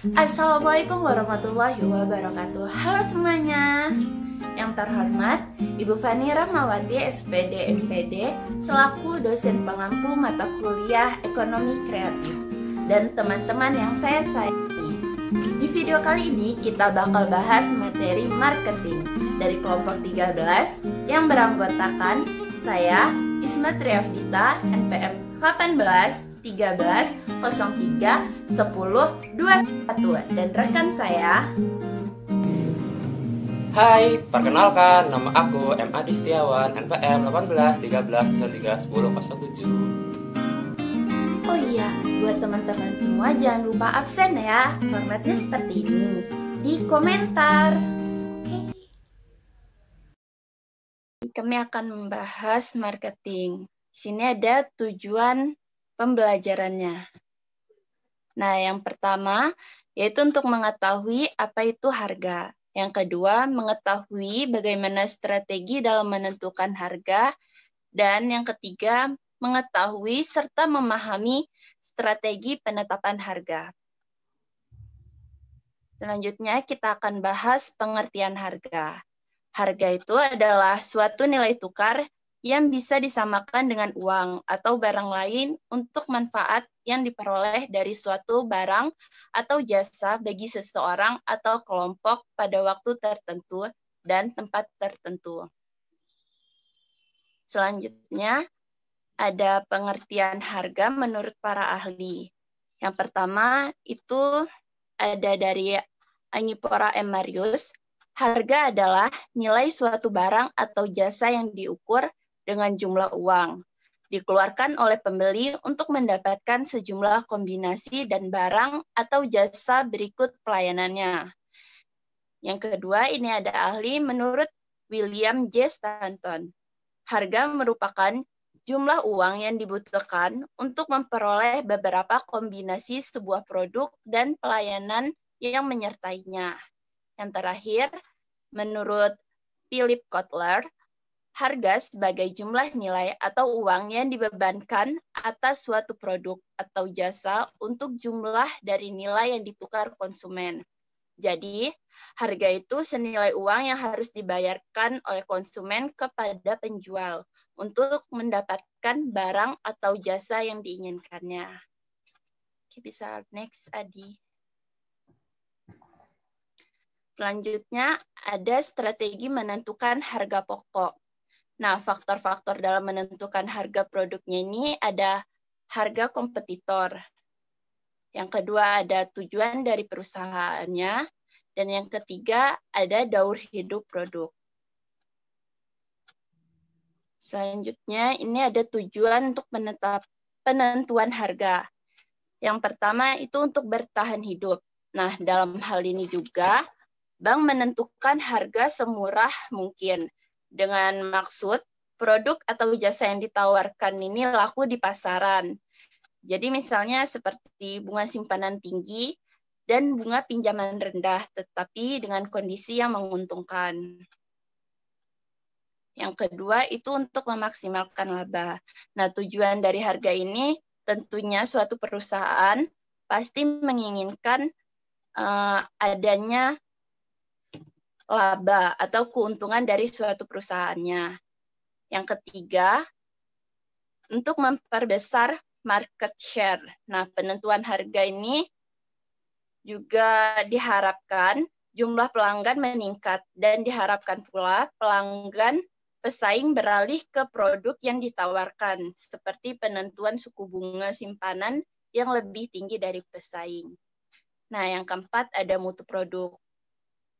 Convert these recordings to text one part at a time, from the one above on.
Assalamualaikum warahmatullahi wabarakatuh. Halo semuanya. Yang terhormat, Ibu Fani Rahmawati, SPD MPD, selaku dosen pengampu mata kuliah Ekonomi Kreatif, dan teman-teman yang saya sayangi. Di video kali ini kita bakal bahas materi marketing dari kelompok 13 yang beranggotakan saya, Isma Triafdita, NPM 18 13 03 10 21, dan rekan saya. Hai, perkenalkan, nama aku M. Adi Setiawan, NPM 18 13 03 10 07. Oh iya, buat teman-teman semua jangan lupa absen ya. Formatnya seperti ini di komentar. Oke. Kami akan membahas marketing. Di sini ada tujuan pembelajarannya. Nah, yang pertama yaitu untuk mengetahui apa itu harga. Yang kedua, mengetahui bagaimana strategi dalam menentukan harga. Dan yang ketiga, mengetahui serta memahami strategi penetapan harga. Selanjutnya, kita akan bahas pengertian harga. Harga itu adalah suatu nilai tukar yang bisa disamakan dengan uang atau barang lain untuk manfaat yang diperoleh dari suatu barang atau jasa bagi seseorang atau kelompok pada waktu tertentu dan tempat tertentu. Selanjutnya, ada pengertian harga menurut para ahli. Yang pertama itu ada dari Anipora M. Marius. Harga adalah nilai suatu barang atau jasa yang diukur dengan jumlah uang, dikeluarkan oleh pembeli untuk mendapatkan sejumlah kombinasi dan barang atau jasa berikut pelayanannya. Yang kedua, ini ada ahli menurut William J. Stanton. Harga merupakan jumlah uang yang dibutuhkan untuk memperoleh beberapa kombinasi sebuah produk dan pelayanan yang menyertainya. Yang terakhir, menurut Philip Kotler, harga sebagai jumlah nilai atau uang yang dibebankan atas suatu produk atau jasa untuk jumlah dari nilai yang ditukar konsumen. Jadi, harga itu senilai uang yang harus dibayarkan oleh konsumen kepada penjual untuk mendapatkan barang atau jasa yang diinginkannya. Oke, bisa next, Adi. Selanjutnya, ada strategi menentukan harga pokok. Nah, faktor-faktor dalam menentukan harga produknya ini ada harga kompetitor. Yang kedua ada tujuan dari perusahaannya. Dan yang ketiga ada daur hidup produk. Selanjutnya ini ada tujuan untuk penentuan harga. Yang pertama itu untuk bertahan hidup. Nah, dalam hal ini juga bank menentukan harga semurah mungkin dengan maksud produk atau jasa yang ditawarkan ini laku di pasaran. Jadi misalnya seperti bunga simpanan tinggi dan bunga pinjaman rendah, tetapi dengan kondisi yang menguntungkan. Yang kedua itu untuk memaksimalkan laba. Nah, tujuan dari harga ini tentunya suatu perusahaan pasti menginginkan adanya laba atau keuntungan dari suatu perusahaannya. Yang ketiga, untuk memperbesar market share. Nah, penentuan harga ini juga diharapkan jumlah pelanggan meningkat dan diharapkan pula pelanggan pesaing beralih ke produk yang ditawarkan, seperti penentuan suku bunga simpanan yang lebih tinggi dari pesaing. Nah, yang keempat ada mutu produk.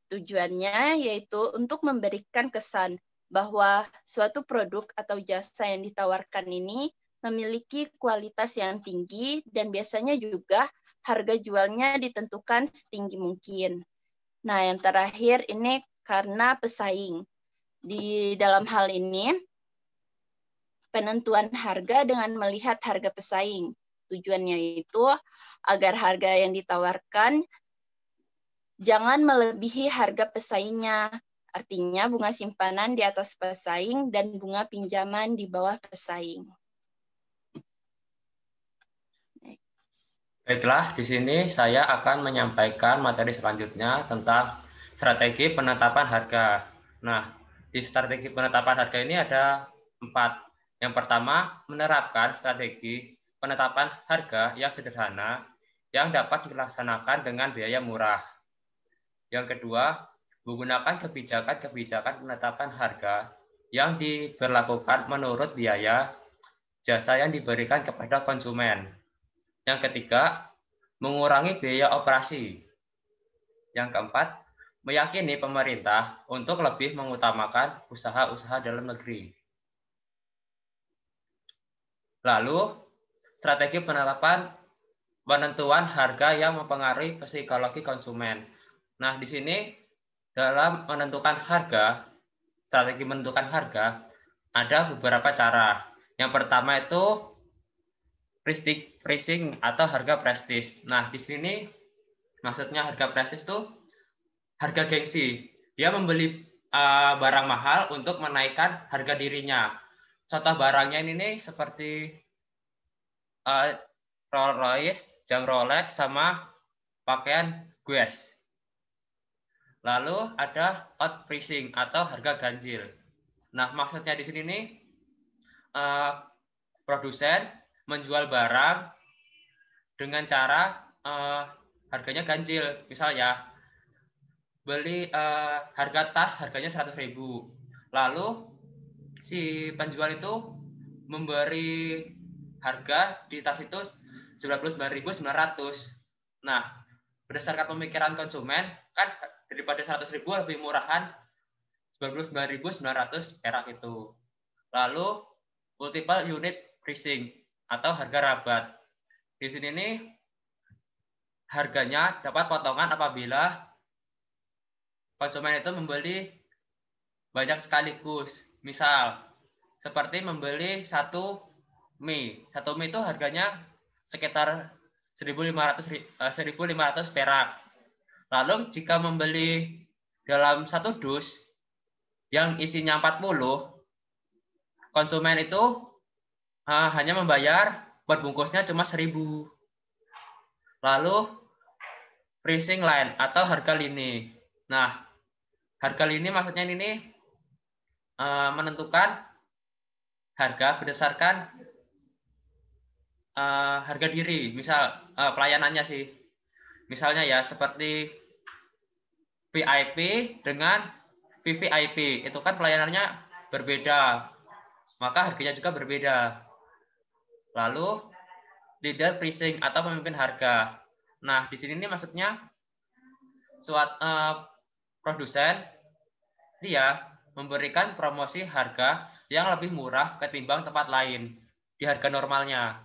Tujuannya yaitu untuk memberikan kesan bahwa suatu produk atau jasa yang ditawarkan ini memiliki kualitas yang tinggi dan biasanya juga harga jualnya ditentukan setinggi mungkin. Nah, yang terakhir ini karena pesaing. Di dalam hal ini, penentuan harga dengan melihat harga pesaing. Tujuannya itu agar harga yang ditawarkan jangan melebihi harga pesaingnya. Artinya bunga simpanan di atas pesaing dan bunga pinjaman di bawah pesaing. Next. Baiklah, di sini saya akan menyampaikan materi selanjutnya tentang strategi penetapan harga. Nah, di strategi penetapan harga ini ada 4. Yang pertama, menerapkan strategi penetapan harga yang sederhana yang dapat dilaksanakan dengan biaya murah. Yang kedua, menggunakan kebijakan-kebijakan penetapan harga yang diberlakukan menurut biaya jasa yang diberikan kepada konsumen. Yang ketiga, mengurangi biaya operasi. Yang keempat, meyakini pemerintah untuk lebih mengutamakan usaha-usaha dalam negeri. Lalu, strategi penentuan harga yang mempengaruhi psikologi konsumen. Nah, di sini dalam menentukan harga, strategi menentukan harga, ada beberapa cara. Yang pertama itu pricing atau harga prestis. Nah, di sini maksudnya harga prestis itu harga gengsi. Dia membeli barang mahal untuk menaikkan harga dirinya. Contoh barangnya ini nih seperti Rolls Royce, jam Rolex, sama pakaian Guess. Lalu ada outpricing atau harga ganjil. Nah, maksudnya di sini nih produsen menjual barang dengan cara harganya ganjil. Misalnya beli harga tas harganya 100.000. Lalu si penjual itu memberi harga di tas itu 99.900. Nah, berdasarkan pemikiran konsumen, kan daripada 100.000 lebih murahan 99.900 perak itu. Lalu multiple unit pricing atau harga rabat. Di sini nih harganya dapat potongan apabila konsumen itu membeli banyak sekaligus. Misal, seperti membeli satu mie. Satu mie itu harganya sekitar 1.500 perak. Lalu jika membeli dalam satu dus yang isinya 40, konsumen itu hanya membayar buat bungkusnya cuma 1.000. Lalu pricing line atau harga lini. Nah, harga lini maksudnya ini menentukan harga berdasarkan harga diri. Misal pelayanannya sih. Misalnya ya seperti VIP dengan VVIP. Itu kan pelayanannya berbeda. Maka harganya juga berbeda. Lalu leader pricing atau pemimpin harga. Nah, di sini maksudnya suatu produsen dia memberikan promosi harga yang lebih murah ketimbang tempat lain di harga normalnya.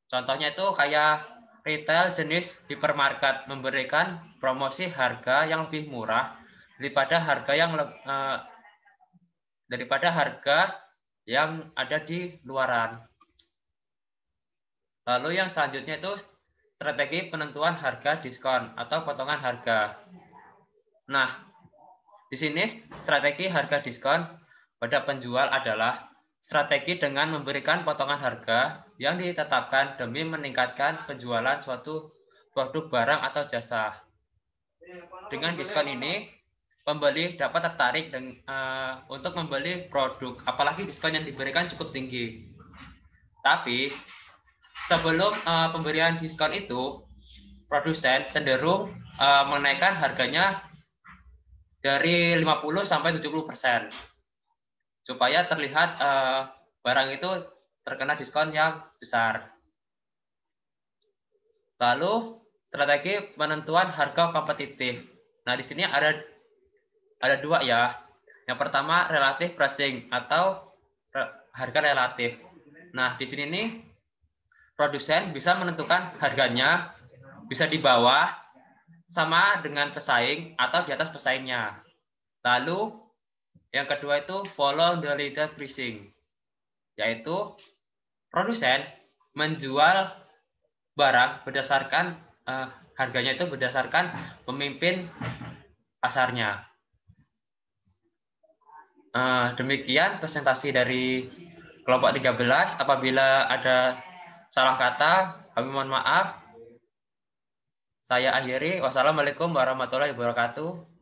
Contohnya itu kayak retail jenis hipermarket memberikan promosi harga yang lebih murah daripada harga yang ada di luaran. Lalu yang selanjutnya itu strategi penentuan harga diskon atau potongan harga. Nah, di sini strategi harga diskon pada penjual adalah strategi dengan memberikan potongan harga yang ditetapkan demi meningkatkan penjualan suatu produk barang atau jasa. Dengan diskon ini, pembeli dapat tertarik untuk membeli produk, apalagi diskon yang diberikan cukup tinggi. Tapi sebelum pemberian diskon itu, produsen cenderung menaikkan harganya dari 50 sampai 70% supaya terlihat barang itu terkena diskon yang besar. Lalu strategi penentuan harga kompetitif. Nah, di sini ada dua ya. Yang pertama relatif pricing atau harga relatif. Nah, di sini nih produsen bisa menentukan harganya bisa di bawah sama dengan pesaing atau di atas pesaingnya. Lalu yang kedua itu follow the leader pricing, yaitu produsen menjual barang berdasarkan harganya itu berdasarkan pemimpin pasarnya. Demikian presentasi dari kelompok 13. Apabila ada salah kata, kami mohon maaf. Saya akhiri. Wassalamualaikum warahmatullahi wabarakatuh.